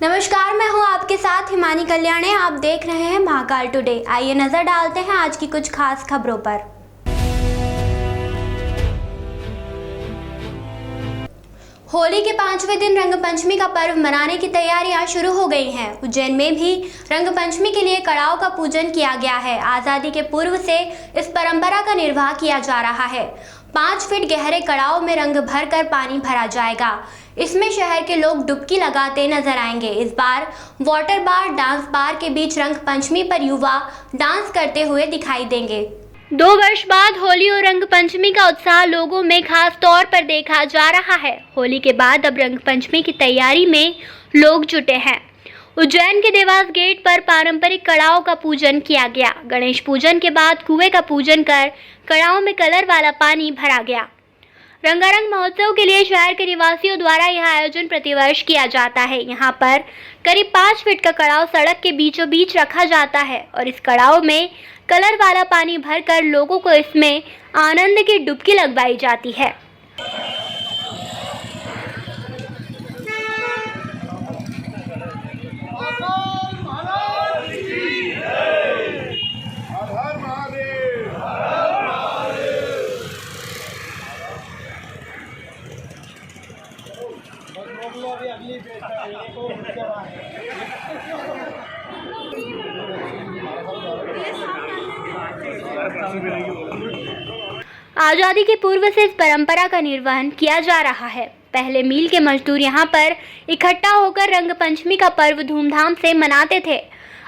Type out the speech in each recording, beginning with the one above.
नमस्कार, मैं हूं आपके साथ हिमानी कल्याणी। आप देख रहे हैं महाकाल टुडे। आइए नजर डालते हैं आज की कुछ खास खबरों पर। होली के 5वें दिन रंगपंचमी का पर्व मनाने की तैयारियां शुरू हो गई हैं। उज्जैन में भी रंगपंचमी के लिए कड़ाव का पूजन किया गया है। आजादी के पूर्व से इस परंपरा का निर्वाह किया जा रहा है। 5 फीट गहरे कड़ाव में रंग भर कर पानी भरा जाएगा। इसमें शहर के लोग डुबकी लगाते नजर आएंगे। इस बार वाटर बार, डांस बार के बीच रंग पंचमी पर युवा डांस करते हुए दिखाई देंगे। 2 वर्ष बाद होली और रंग पंचमी का उत्साह लोगों में खास तौर पर देखा जा रहा है। होली के बाद अब रंग पंचमी की तैयारी में लोग जुटे हैं। उज्जैन के देवास गेट पर पारंपरिक कड़ाव का पूजन किया गया। गणेश पूजन के बाद कुएं का पूजन कर कड़ाव में कलर वाला पानी भरा गया। रंगारंग महोत्सव के लिए शहर के निवासियों द्वारा यह आयोजन प्रतिवर्ष किया जाता है। यहाँ पर करीब 5 फीट का कड़ाव सड़क के बीचों बीच रखा जाता है और इस कड़ाव में कलर वाला पानी भरकर लोगों को इसमें आनंद की डुबकी लगवाई जाती है। आजादी के पूर्व से इस परंपरा का निर्वहन किया जा रहा है। पहले मील के मजदूर यहाँ पर इकट्ठा होकर रंग पंचमी का पर्व धूमधाम से मनाते थे।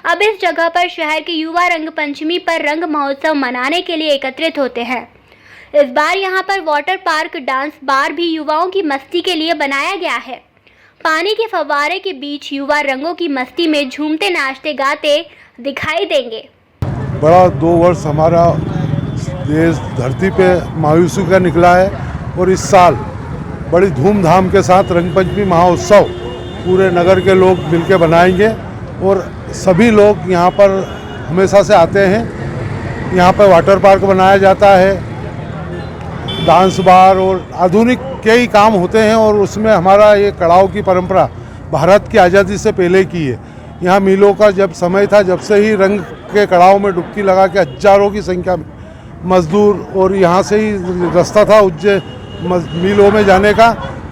अब इस जगह पर शहर के युवा रंग पंचमी पर रंग महोत्सव मनाने के लिए एकत्रित होते हैं। इस बार यहाँ पर वाटर पार्क, डांस बार भी युवाओं की मस्ती के लिए बनाया गया है। पानी के फव्वारे के बीच युवा रंगों की मस्ती में झूमते नाचते गाते दिखाई देंगे। बड़ा 2 वर्ष हमारा देश धरती पे मायूसी का निकला है और इस साल बड़ी धूमधाम के साथ रंगपंचमी महोत्सव पूरे नगर के लोग मिलकर बनाएंगे और सभी लोग यहाँ पर हमेशा से आते हैं। यहाँ पर वाटर पार्क बनाया जाता है, डांस बार और आधुनिक कई काम होते हैं और उसमें हमारा ये कड़ाव की परंपरा भारत की आज़ादी से पहले की है। यहाँ मिलों का जब समय था, जब से ही रंग के कड़ाव में डुबकी लगा के हजारों की संख्या में मजदूर और यहाँ से ही रास्ता था उज्जैन मिलों में जाने का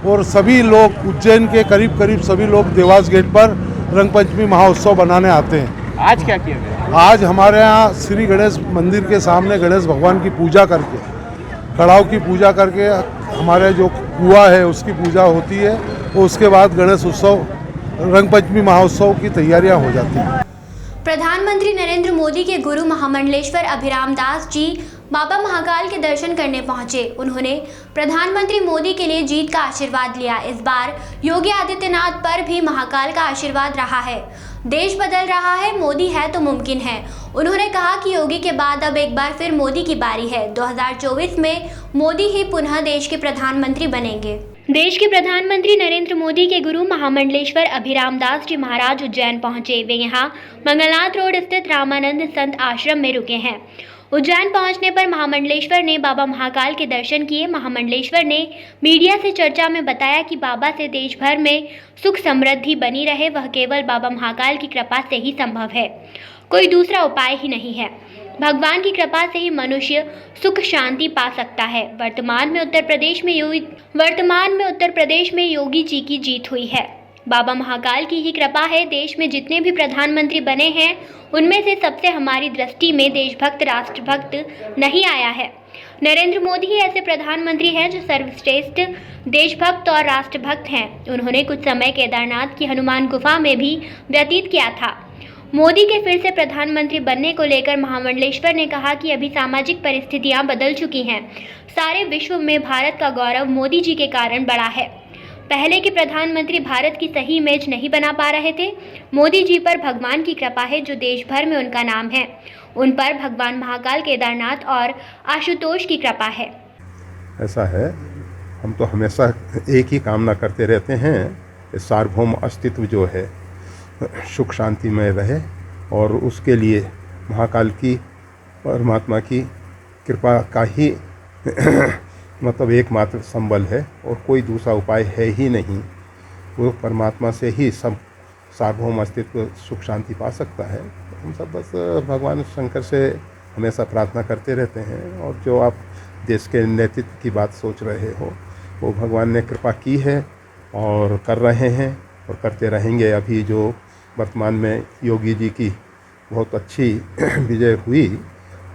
और सभी लोग उज्जैन के करीब सभी लोग देवास गेट पर रंगपंचमी महोत्सव बनाने आते हैं। आज क्या किया गया? आज हमारे यहाँ श्री गणेश मंदिर के सामने गणेश भगवान की पूजा करके, कड़ाव की पूजा करके हमारे जो कुआं है उसकी पूजा होती है और उसके बाद गणेश उत्सव रंगपंचमी महोत्सव की तैयारियां हो जाती हैं। प्रधानमंत्री नरेंद्र मोदी के गुरु महामंडलेश्वर अभिराम दास जी बाबा महाकाल के दर्शन करने पहुंचे। उन्होंने प्रधानमंत्री मोदी के लिए जीत का आशीर्वाद लिया। इस बार योगी आदित्यनाथ पर भी महाकाल का आशीर्वाद रहा है। देश बदल रहा है, मोदी है तो मुमकिन है। उन्होंने कहा कि योगी के बाद अब एक बार फिर मोदी की बारी है। 2024 में मोदी ही पुनः देश के प्रधानमंत्री बनेंगे। देश के प्रधानमंत्री नरेंद्र मोदी के गुरु महामंडलेश्वर अभिराम दास जी महाराज उज्जैन पहुंचे। वे यहां मंगलनाथ रोड स्थित रामानंद संत आश्रम में रुके हैं। उज्जैन पहुंचने पर महामंडलेश्वर ने बाबा महाकाल के दर्शन किए। महामंडलेश्वर ने मीडिया से चर्चा में बताया कि बाबा से देश भर में सुख समृद्धि बनी रहे, वह केवल बाबा महाकाल की कृपा से ही संभव है, कोई दूसरा उपाय ही नहीं है। भगवान की कृपा से ही मनुष्य सुख शांति पा सकता है। वर्तमान में उत्तर प्रदेश में योगी जी की जीत हुई है। बाबा महाकाल की ही कृपा है। देश में जितने भी प्रधानमंत्री बने हैं उनमें से सबसे हमारी दृष्टि में देशभक्त, राष्ट्रभक्त नहीं आया है। नरेंद्र मोदी ही ऐसे प्रधानमंत्री हैं जो सर्वश्रेष्ठ देशभक्त और राष्ट्रभक्त हैं। उन्होंने कुछ समय केदारनाथ की हनुमान गुफा में भी व्यतीत किया था। मोदी के फिर से प्रधानमंत्री बनने को लेकर महामंडलेश्वर ने कहा कि अभी सामाजिक परिस्थितियां बदल चुकी हैं। सारे विश्व में भारत का गौरव मोदी जी के कारण बढ़ा है। पहले के प्रधानमंत्री भारत की सही इमेज नहीं बना पा रहे थे। मोदी जी पर भगवान की कृपा है, जो देश भर में उनका नाम है। उन पर भगवान महाकाल, केदारनाथ और आशुतोष की कृपा है। ऐसा है, हम तो हमेशा एक ही कामना करते रहते हैं, सार्वभौम अस्तित्व जो है सुख शांति में रहे और उसके लिए महाकाल की, परमात्मा की कृपा का ही मतलब एकमात्र संबल है और कोई दूसरा उपाय है ही नहीं। वो परमात्मा से ही सब सार्वभौम अस्तित्व सुख शांति पा सकता है। हम सब बस भगवान शंकर से हमेशा प्रार्थना करते रहते हैं, और जो आप देश के नेतृत्व की बात सोच रहे हो वो भगवान ने कृपा की है और कर रहे हैं और करते रहेंगे। अभी जो वर्तमान में योगी जी की बहुत अच्छी विजय हुई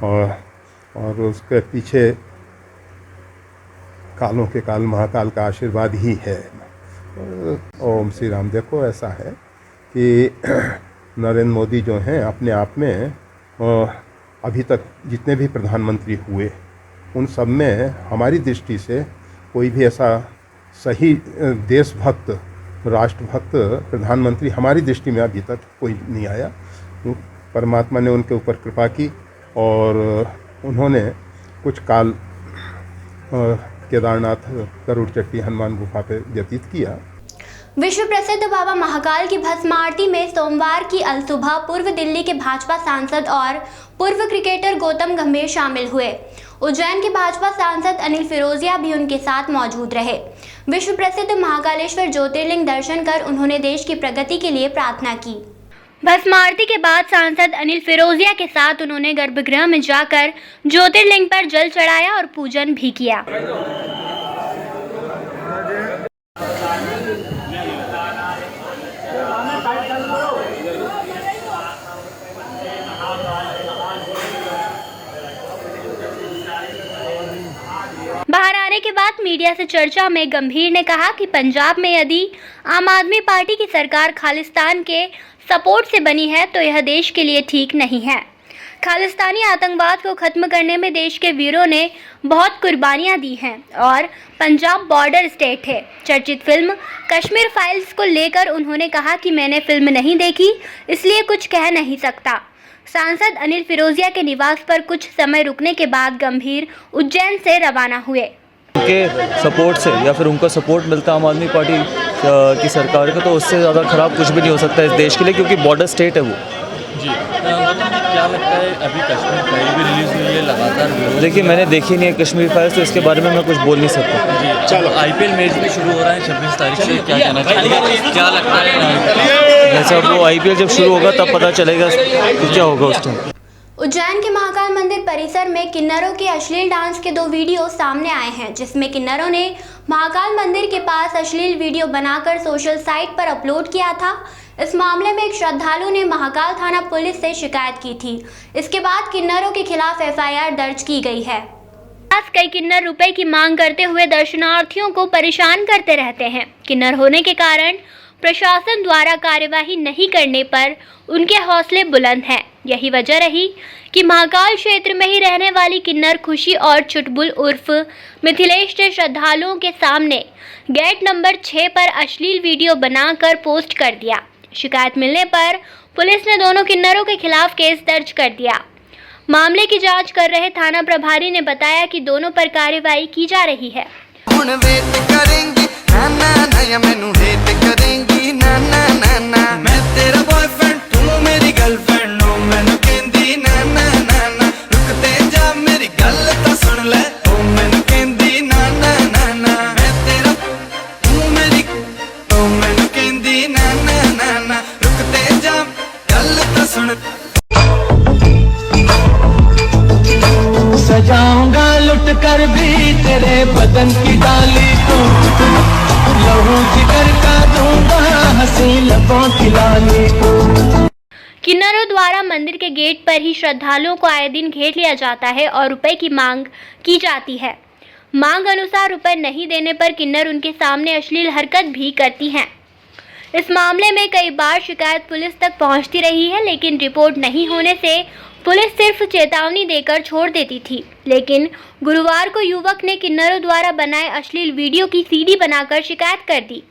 और उसके पीछे कालों के काल महाकाल का आशीर्वाद ही है। ओम श्री राम। देखो ऐसा है कि नरेंद्र मोदी जो हैं अपने आप में अभी तक जितने भी प्रधानमंत्री हुए उन सब में हमारी दृष्टि से कोई भी ऐसा सही देशभक्त राष्ट्रभक्त प्रधानमंत्री हमारी दृष्टि में अभी तक कोई नहीं आया। परमात्मा ने उनके ऊपर कृपा की और उन्होंने कुछ काल केदारनाथ गरुड़ चट्टी हनुमान गुफा पे व्यतीत किया। विश्व प्रसिद्ध बाबा महाकाल की भस्म आरती में सोमवार की अलसुबह पूर्व दिल्ली के भाजपा सांसद और पूर्व क्रिकेटर गौतम गंभीर शामिल हुए। उज्जैन के भाजपा सांसद अनिल फिरोजिया भी उनके साथ मौजूद रहे। विश्व प्रसिद्ध महाकालेश्वर ज्योतिर्लिंग दर्शन कर उन्होंने देश की प्रगति के लिए प्रार्थना की। भस्म आरती के बाद सांसद अनिल फिरोजिया के साथ उन्होंने गर्भगृह में जाकर ज्योतिर्लिंग पर जल चढ़ाया और पूजन भी किया। बाहर आने के बाद मीडिया से चर्चा में गंभीर ने कहा कि पंजाब में यदि आम आदमी पार्टी की सरकार खालिस्तान के सपोर्ट से बनी है तो यह देश के लिए ठीक नहीं है। खालिस्तानी आतंकवाद को खत्म करने में देश के वीरों ने बहुत कुर्बानियां दी हैं और पंजाब बॉर्डर स्टेट है। चर्चित फिल्म कश्मीर फाइल्स को लेकर उन्होंने कहा कि मैंने फिल्म नहीं देखी इसलिए कुछ कह नहीं सकता। सांसद अनिल फिरोजिया के निवास पर कुछ समय रुकने के बाद गंभीर उज्जैन से रवाना हुए। उनके सपोर्ट से या फिर उनका सपोर्ट मिलता आम आदमी पार्टी की सरकार को तो उससे ज़्यादा ख़राब कुछ भी नहीं हो सकता इस देश के लिए, क्योंकि बॉर्डर स्टेट है वो। जी क्या लगता है अभी कश्मीर फाइल भी रिलीज़ हुई है लगातार? देखिए मैंने देखी नहीं है कश्मीर फाइल्स, तो इसके बारे में मैं कुछ बोल नहीं सकता। जी चलो IPL मैच भी शुरू हो रहा है 26 तारीख से, क्या कहना चाहिए? क्या लगता है जैसे वो IPL जब शुरू होगा तब पता चलेगा कि क्या होगा उस टाइम। उज्जैन के महाकाल मंदिर परिसर में किन्नरों के अश्लील डांस के 2 वीडियो सामने आए हैं, जिसमें किन्नरों ने महाकाल मंदिर के पास अश्लील वीडियो बनाकर सोशल साइट पर अपलोड किया था। इस मामले में एक श्रद्धालु ने महाकाल थाना पुलिस से शिकायत की थी। इसके बाद किन्नरों के खिलाफ FIR दर्ज की गई है। कई किन्नर रुपए की मांग करते हुए दर्शनार्थियों को परेशान करते रहते हैं। किन्नर होने के कारण प्रशासन द्वारा कार्यवाही नहीं करने पर उनके हौसले बुलंद हैं। यही वजह रही कि महाकाल क्षेत्र में ही रहने वाली किन्नर खुशी और चुटबुल उर्फ मिथिलेश ने श्रद्धालुओं के सामने गेट नंबर 6 पर अश्लील वीडियो बनाकर पोस्ट कर दिया। शिकायत मिलने पर पुलिस ने दोनों किन्नरों के खिलाफ केस दर्ज कर दिया। मामले की जांच कर रहे थाना प्रभारी ने बताया कि दोनों पर कार्रवाई की जा रही है। मैं तेरा बॉयफ्रेंड तू मेरी गर्लफ्रेंड ओ मैनू कहंदी ना ना ना ना रुकते जा मेरी गल तां सुन ले ओ मैनू कहंदी ना ना ना ना मैं तेरा तू मेरी ओ मैनू कहंदी ना ना ना ना रुकते जा गल तां सुन। सजाऊंगा लुट कर भी तेरे बदन की डाली को लहू जिगर का दूंगा हंसी लबों की लाली को। किन्नरों द्वारा मंदिर के गेट पर ही श्रद्धालुओं को आए दिन घेर लिया जाता है और रुपए की मांग की जाती है। मांग अनुसार रुपए नहीं देने पर किन्नर उनके सामने अश्लील हरकत भी करती हैं। इस मामले में कई बार शिकायत पुलिस तक पहुंचती रही है, लेकिन रिपोर्ट नहीं होने से पुलिस सिर्फ चेतावनी देकर छोड़ देती थी। लेकिन गुरुवार को युवक ने किन्नरों द्वारा बनाए अश्लील वीडियो की CD बनाकर शिकायत कर दी।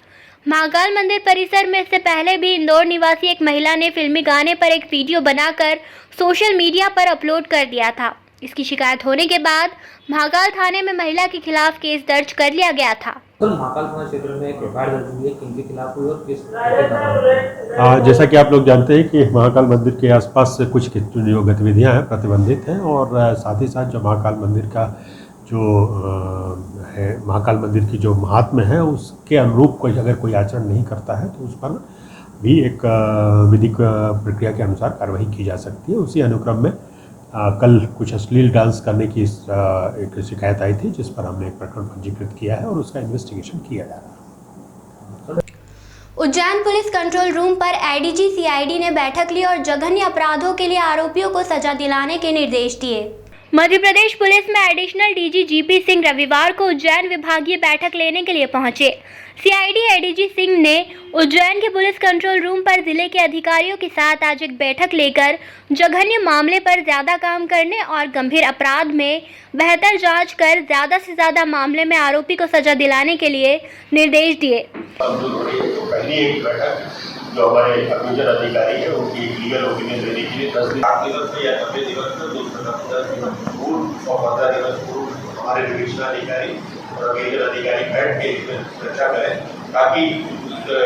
महाकाल मंदिर परिसर में इससे पहले भी इंदौर निवासी एक महिला ने फिल्मी गाने पर एक वीडियो बनाकर सोशल मीडिया पर अपलोड कर दिया था। इसकी शिकायत होने के बाद महाकाल थाने में महिला के खिलाफ केस दर्ज कर लिया गया था। तो महाकाल थाना क्षेत्र में एक FIR दर्ज हुई है, किनके खिलाफ हुई और किस? जैसा कि आप लोग जानते हैं कि महाकाल मंदिर के आसपास से कुछ जो गतिविधियां हैं प्रतिबंधित हैं, और साथ ही साथ जो महाकाल मंदिर का जो है महाकाल मंदिर की जो महात्म्य है उसके अनुरूप कोई अगर कोई आचरण नहीं करता है तो उस पर भी एक विधिक प्रक्रिया के अनुसार कार्रवाई की जा सकती है। उसी अनुक्रम में कल कुछ अश्लील डांस करने की एक शिकायत आई थी, जिस पर हमने एक प्रकरण पंजीकृत किया है और उसका इन्वेस्टिगेशन किया जा रहा है। उज्जैन पुलिस कंट्रोल रूम पर एडीजी सीआईडी ने बैठक ली और जघन्य अपराधों के लिए आरोपियों को सजा दिलाने के निर्देश दिए। मध्य प्रदेश पुलिस में एडिशनल डीजी जीपी सिंह रविवार को उज्जैन विभागीय बैठक लेने के लिए पहुंचे। सीआईडी एडीजी सिंह ने उज्जैन के पुलिस कंट्रोल रूम पर जिले के अधिकारियों के साथ आज एक बैठक लेकर जघन्य मामले पर ज्यादा काम करने और गंभीर अपराध में बेहतर जांच कर ज्यादा से ज्यादा मामले में आरोपी को सजा दिलाने के लिए निर्देश दिए। पहली एक बैठक जो हमारे अक्यूजर अधिकारी है उनकी एक लीगल ओपिनियन देने के लिए 10 दिवस में या 90 दिवस में 10 दिवस पूर्व और 15 दिवस पूर्व हमारे डिविजनल अधिकारी और अक्यूजर अधिकारी बैठ के इसमें चर्चा करें, ताकि जो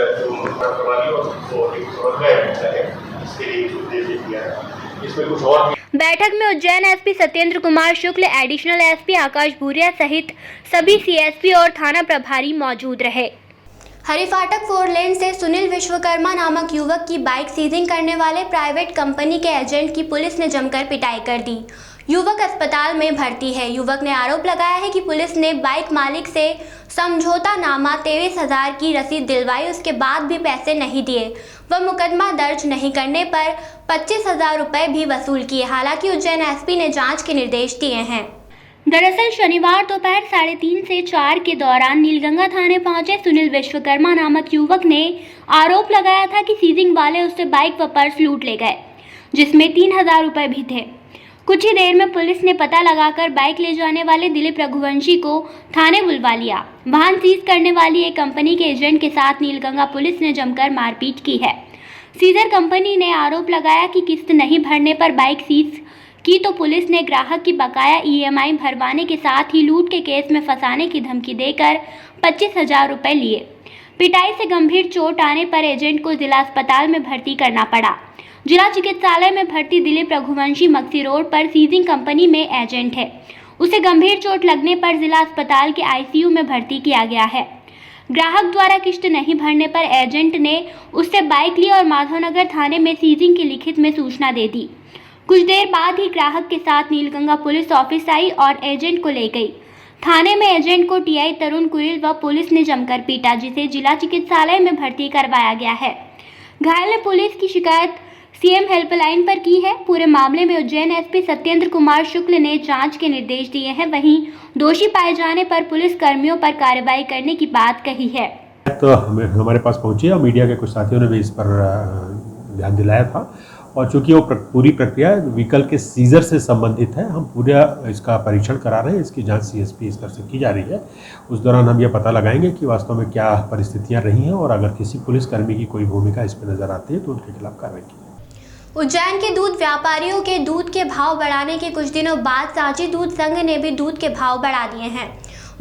प्रभावियों को एक समन्वय रहे, इसके लिए उद्देश्य दिया है। इसमें कुछ और बैठक में Ujjain SP Satyendra Kumar Shukla, additional SP आकाश भूरिया सहित सभी सीएसपी और थाना प्रभारी मौजूद रहे। हरिफाटक 4 लेन से सुनील विश्वकर्मा नामक युवक की बाइक सीजिंग करने वाले प्राइवेट कंपनी के एजेंट की पुलिस ने जमकर पिटाई कर दी। युवक अस्पताल में भर्ती है। युवक ने आरोप लगाया है कि पुलिस ने बाइक मालिक से समझौतानामा 23,000 की रसीद दिलवाई, उसके बाद भी पैसे नहीं दिए। वह मुकदमा दर्ज नहीं करने पर 25,000 रुपये भी वसूल किए। हालांकि उज्जैन एसपी ने जांच के निर्देश दिए हैं। दरअसल शनिवार दोपहर 3:30 से 4 के दौरान नीलगंगा थाने पहुंचे सुनील विश्वकर्मा नामक युवक ने आरोप लगाया था कि सीजिंग वाले उससे बाइक व पर्स लूट ले गए, जिसमें 3,000 रुपये भी थे। कुछ ही देर में पुलिस ने पता लगाकर बाइक ले जाने वाले दिलीप रघुवंशी को थाने बुलवा लिया। वाहन सीज करने वाली एक कंपनी के एजेंट के साथ नीलगंगा पुलिस ने जमकर मारपीट की है। सीजर कंपनी ने आरोप लगाया कि किस्त नहीं भरने पर बाइक सीज की तो पुलिस ने ग्राहक की बकाया EMI भरवाने के साथ ही लूट के केस में फंसाने की धमकी देकर 25,000 रुपये लिए। पिटाई से गंभीर चोट आने पर एजेंट को जिला अस्पताल में भर्ती करना पड़ा। जिला चिकित्सालय में भर्ती दिलीप रघुवंशी मक्सी रोड पर सीजिंग कंपनी में एजेंट है। उसे गंभीर चोट लगने पर जिला अस्पताल के ICU में भर्ती किया गया है। ग्राहक द्वारा किस्त नहीं भरने पर एजेंट ने उससे बाइक ली और माधवनगर थाने में सीजिंग की लिखित में सूचना दे दी। कुछ देर बाद ही ग्राहक के साथ नीलगंगा पुलिस ऑफिस आई और एजेंट को ले गई। थाने में एजेंट को TI तरुण कुरिल व पुलिस ने जमकर पीटा, जिसे जिला चिकित्सालय में भर्ती करवाया गया है। घायल ने पुलिस की शिकायत CM हेल्पलाइन पर की है। पूरे मामले में उज्जैन एसपी सत्येंद्र कुमार शुक्ल ने जांच के निर्देश दिए हैं। वहीं दोषी पाए जाने पर पुलिस कर्मियों पर कार्रवाई करने की बात कही है। तो हमारे पास पहुंची और मीडिया के कुछ साथियों ने भी इस पर ध्यान दिलाया था, और चूंकि वो पूरी प्रक्रिया व्हीकल के सीजर से संबंधित है, हम पूरा इसका परीक्षण करा रहे हैं। इसकी जांच CSP स्तर से की जा रही है। उस दौरान हम ये पता लगाएंगे कि वास्तव में क्या परिस्थितियां रही हैं, और अगर किसी पुलिसकर्मी की कोई भूमिका इस पर नजर आती है तो उनके खिलाफ कार्रवाई की। उज्जैन के दूध व्यापारियों के दूध के भाव बढ़ाने के कुछ दिनों बाद सांची दूध संघ ने भी दूध के भाव बढ़ा दिए हैं।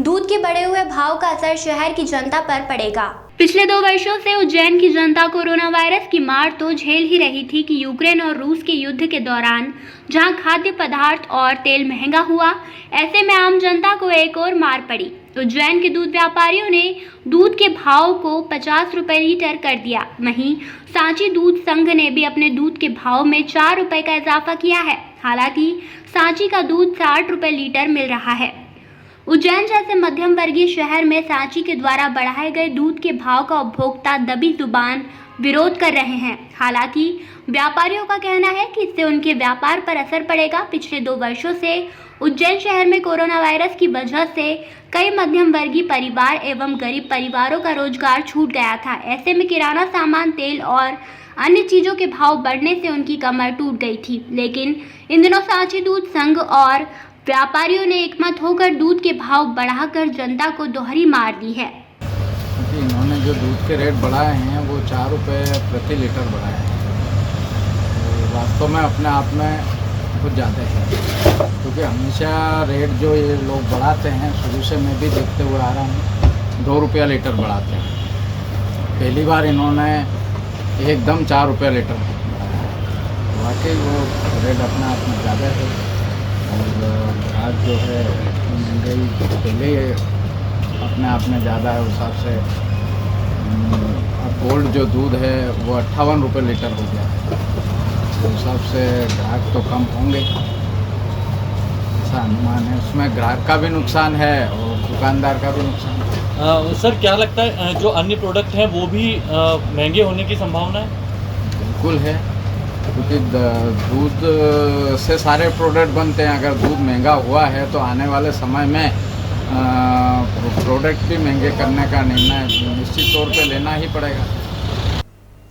दूध के बढ़े हुए भाव का असर शहर की जनता पर पड़ेगा। पिछले 2 वर्षों से उज्जैन की जनता कोरोना वायरस की मार तो झेल ही रही थी कि यूक्रेन और रूस के युद्ध के दौरान जहां खाद्य पदार्थ और तेल महंगा हुआ, ऐसे में आम जनता को एक और मार पड़ी। उज्जैन के दूध व्यापारियों ने दूध के भाव को 50 रुपये लीटर कर दिया। वहीं सांची दूध संघ ने भी अपने दूध के भाव में 4 रुपये का इजाफा किया है। हालांकि सांची का दूध 60 रुपये लीटर मिल रहा है। उज्जैन जैसे मध्यम वर्गीय शहर में सांची के द्वारा बढ़ाए गए दूध के भाव का उपभोक्ता दबी जुबान विरोध कर रहे हैं। हालांकि व्यापारियों का कहना है कि इससे उनके व्यापार पर असर पड़ेगा। पिछले 2 वर्षों से उज्जैन शहर में कोरोना वायरस की वजह से कई मध्यम वर्गीय परिवार एवं गरीब परिवारों का रोजगार छूट गया था। ऐसे में किराना सामान, तेल और अन्य चीजों के भाव बढ़ने से उनकी कमर टूट गई थी। लेकिन इन दिनों सांची दूध संघ और व्यापारियों ने एकमत होकर दूध के भाव बढ़ाकर जनता को दोहरी मार दी है। इन्होंने जो दूध के रेट बढ़ाए हैं वो 4 रुपये प्रति लीटर बढ़ाए हैं, तो वास्तव में अपने आप में कुछ ज़्यादा है, क्योंकि हमेशा रेट जो ये लोग बढ़ाते हैं, शुरू से मैं भी देखते हुए आ रहा हूँ, 2 रुपया लीटर बढ़ाते हैं। पहली बार इन्होंने एकदम 4 रुपये लीटर बढ़ाया, वाकई वो रेट अपने आप में ज़्यादा है। और आज जो है महंगाई पहले अपने आप में ज़्यादा है, उस हिसाब से गोल्ड जो दूध है वो 58 रुपये लीटर हो गया है। उस हिसाब से ग्राहक तो कम होंगे, ऐसा अनुमान है। उसमें ग्राहक का भी नुकसान है और दुकानदार का भी नुकसान है। सर क्या लगता है जो अन्य प्रोडक्ट हैं वो भी महंगे होने की संभावना है? बिल्कुल है, क्योंकि दूध से सारे प्रोडक्ट बनते हैं। अगर दूध महंगा हुआ है तो आने वाले समय में प्रोडक्ट भी महंगे करने का निर्णय निश्चित तौर पे लेना ही पड़ेगा।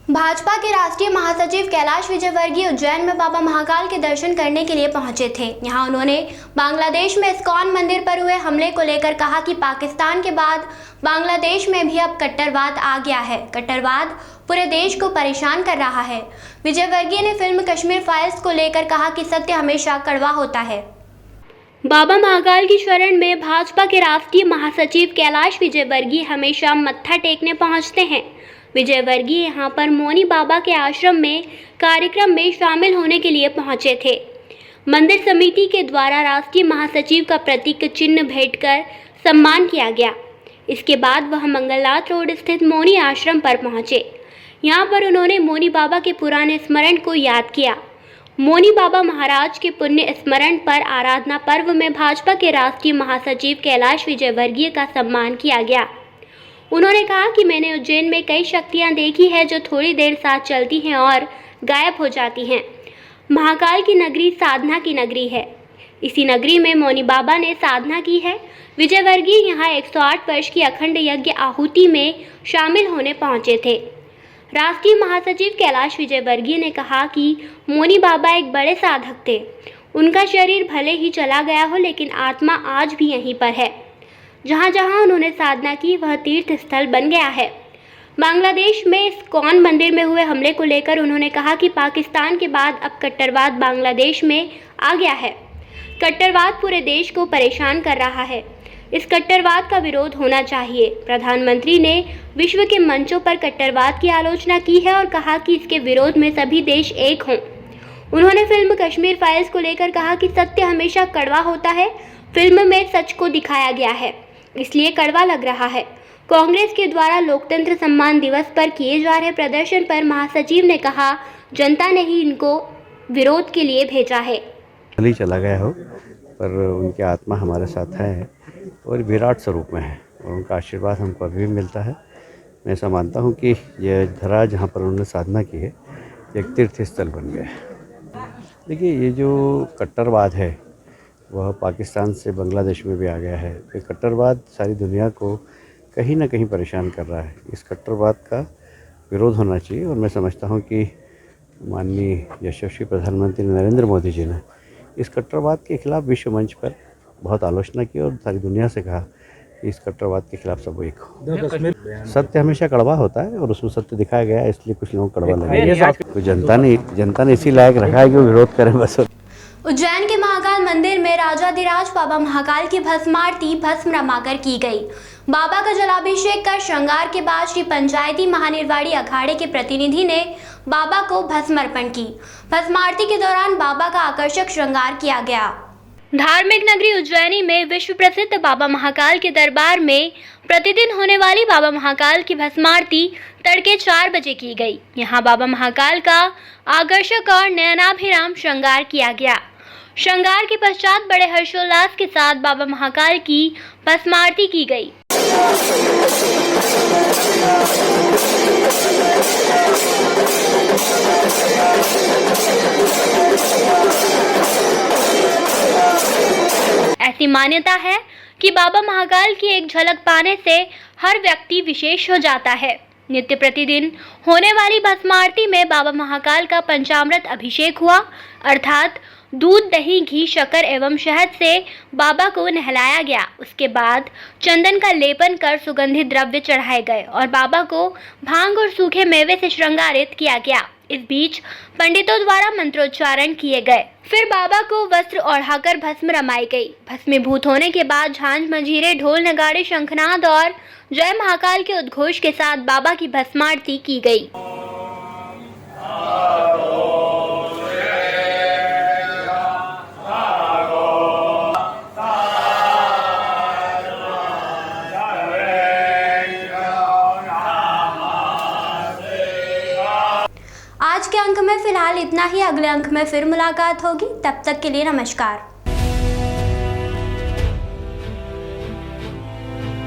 भाजपा के राष्ट्रीय महासचिव कैलाश विजयवर्गीय उज्जैन में बाबा महाकाल के दर्शन करने के लिए पहुंचे थे। यहां उन्होंने बांग्लादेश में इस्कॉन मंदिर पर हुए हमले को लेकर कहा कि पाकिस्तान के बाद बांग्लादेश में भी अब कट्टरवाद आ गया है। कट्टरवाद पूरे देश को परेशान कर रहा है। विजयवर्गीय ने फिल्म कश्मीर फाइल्स को लेकर कहा कि सत्य हमेशा कड़वा होता है। बाबा महाकाल की शरण में भाजपा के राष्ट्रीय महासचिव कैलाश विजयवर्गीय हमेशा मत्था टेकने पहुंचते हैं। विजयवर्गीय यहां पर मौनी बाबा के आश्रम में कार्यक्रम में शामिल होने के लिए पहुंचे थे। मंदिर समिति के द्वारा राष्ट्रीय महासचिव का प्रतीक चिन्ह भेंटकर सम्मान किया गया। इसके बाद वह मंगलनाथ रोड स्थित मौनी आश्रम पर पहुंचे। यहां पर उन्होंने मौनी बाबा के पुराने स्मरण को याद किया। मौनी बाबा महाराज के पुण्य स्मरण पर आराधना पर्व में भाजपा के राष्ट्रीय महासचिव कैलाश विजयवर्गीय का सम्मान किया गया। उन्होंने कहा कि मैंने उज्जैन में कई शक्तियां देखी है जो थोड़ी देर साथ चलती हैं और गायब हो जाती हैं। महाकाल की नगरी साधना की नगरी है। इसी नगरी में मौनी बाबा ने साधना की है। विजयवर्गीय यहाँ 108 वर्ष की अखंड यज्ञ आहुति में शामिल होने पहुंचे थे। राष्ट्रीय महासचिव कैलाश विजयवर्गीय ने कहा कि मौनी बाबा एक बड़े साधक थे। उनका शरीर भले ही चला गया हो लेकिन आत्मा आज भी यहीं पर है। जहाँ जहाँ उन्होंने साधना की वह तीर्थ स्थल बन गया है। बांग्लादेश में इस्कॉन मंदिर में हुए हमले को लेकर उन्होंने कहा कि पाकिस्तान के बाद अब कट्टरवाद बांग्लादेश में आ गया है। कट्टरवाद पूरे देश को परेशान कर रहा है। इस कट्टरवाद का विरोध होना चाहिए। प्रधानमंत्री ने विश्व के मंचों पर कट्टरवाद की आलोचना की है और कहा कि इसके विरोध में सभी देश एक हों। उन्होंने फिल्म कश्मीर फाइल्स को लेकर कहा कि सत्य हमेशा कड़वा होता है। फिल्म में सच को दिखाया गया है, इसलिए कड़वा लग रहा है। कांग्रेस के द्वारा लोकतंत्र सम्मान दिवस पर किए जा रहे प्रदर्शन पर महासचिव ने कहा, जनता ने ही इनको विरोध के लिए भेजा है। ही चला गया हो पर उनकी आत्मा हमारे साथ है और विराट स्वरूप में है और उनका आशीर्वाद हमको अभी भी मिलता है। मैं ऐसा मानता हूँ कि यह धरा जहाँ पर उन्होंने साधना की है एक तीर्थ स्थल बन गया है। देखिए, ये जो कट्टरवाद है वह पाकिस्तान से बांग्लादेश में भी आ गया है। ये कट्टरवाद सारी दुनिया को कहीं ना कहीं परेशान कर रहा है। इस कट्टरवाद का विरोध होना चाहिए और मैं समझता हूँ कि माननीय यशस्वी प्रधानमंत्री नरेंद्र मोदी जी ने इस कट्टरवाद के खिलाफ विश्व मंच पर बहुत आलोचना की और सारी दुनिया से कहा कि इस कट्टरवाद के खिलाफ सब एक हो। सत्य हमेशा कड़वा होता है और उसमें सत्य दिखाया गया है, इसलिए कुछ लोगों को कड़वा लगा। तो जनता ने इसी लायक रखा है कि वो विरोध करें बस। उज्जैन के महाकाल मंदिर में राजाधिराज बाबा महाकाल की भस्म आरती भस्म रमाकर की गई। बाबा का जलाभिषेक कर श्रृंगार के बाद श्री पंचायती महानिर्वाणी अखाड़े के प्रतिनिधि ने बाबा को भस्म अर्पण की। भस्म आरती के दौरान बाबा का आकर्षक श्रृंगार किया गया। धार्मिक नगरी उज्जैनी में विश्व प्रसिद्ध बाबा महाकाल के दरबार में प्रतिदिन होने वाली बाबा महाकाल की भस्म आरती तड़के 4 बजे की गई। यहाँ बाबा महाकाल का आकर्षक और नयनाभिराम श्रृंगार किया गया। श्रृंगार के पश्चात बड़े हर्षोल्लास के साथ बाबा महाकाल की भस्म आरती की गई। ऐसी मान्यता है कि बाबा महाकाल की एक झलक पाने से हर व्यक्ति विशेष हो जाता है। नित्य प्रतिदिन होने वाली भस्म आरती में बाबा महाकाल का पंचामृत अभिषेक हुआ, अर्थात दूध, दही, घी, शक्कर एवं शहद से बाबा को नहलाया गया। उसके बाद चंदन का लेपन कर सुगंधित द्रव्य चढ़ाए गए और बाबा को भांग और सूखे मेवे से श्रृंगारित किया गया। इस बीच पंडितों द्वारा मंत्रोच्चारण किए गए। फिर बाबा को वस्त्र ओढ़ाकर भस्म रमाई गई। भस्मीभूत होने के बाद झांझ, मंजीरे, ढोल, नगाड़े, शंखनाद और जय महाकाल के उद्घोष के साथ बाबा की भस्म आरती की गई। आज के अंक में फिलहाल इतना ही। अगले अंक में फिर मुलाकात होगी, तब तक के लिए नमस्कार।